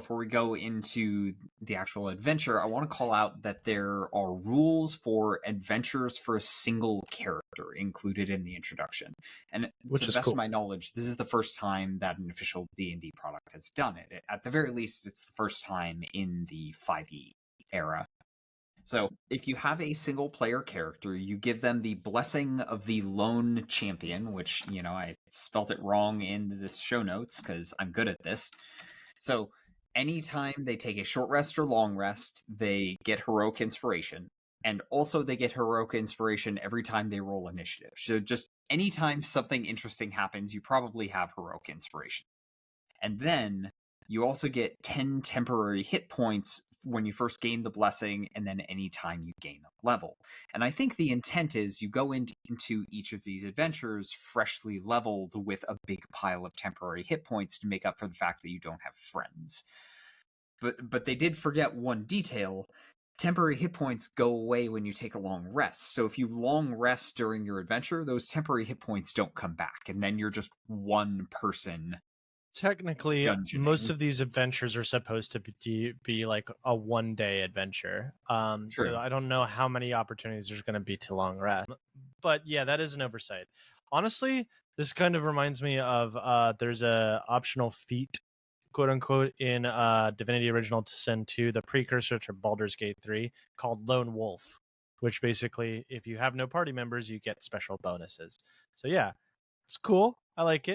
before we go into the actual adventure, I want to call out that there are rules for adventures for a single character included in the introduction. And Which to the is best cool. of my knowledge, this is the first time that an official D&D product has done it. At the very least, it's the first time in the 5e era. So if you have a single player character, you give them the blessing of the lone champion, which, I spelt it wrong in the show notes because I'm good at this. So anytime they take a short rest or long rest, they get heroic inspiration. And also they get heroic inspiration every time they roll initiative. So just anytime something interesting happens, you probably have heroic inspiration. And then you also get 10 temporary hit points when you first gain the blessing, and then anytime you gain a level. And I think the intent is you go into each of these adventures freshly leveled with a big pile of temporary hit points to make up for the fact that you don't have friends. But they did forget one detail. Temporary hit points go away when you take a long rest. So if you long rest during your adventure, those temporary hit points don't come back, and then you're just one person. Technically, dungeoning. Most of these adventures are supposed to be like a one-day adventure. True. So I don't know how many opportunities there's going to be to long rest. But yeah, that is an oversight. Honestly, this kind of reminds me of there's a optional feat, quote unquote, in Divinity Original Sin 2, the precursor to Baldur's Gate 3, called Lone Wolf, which basically, if you have no party members, you get special bonuses. So yeah, it's cool. I like it.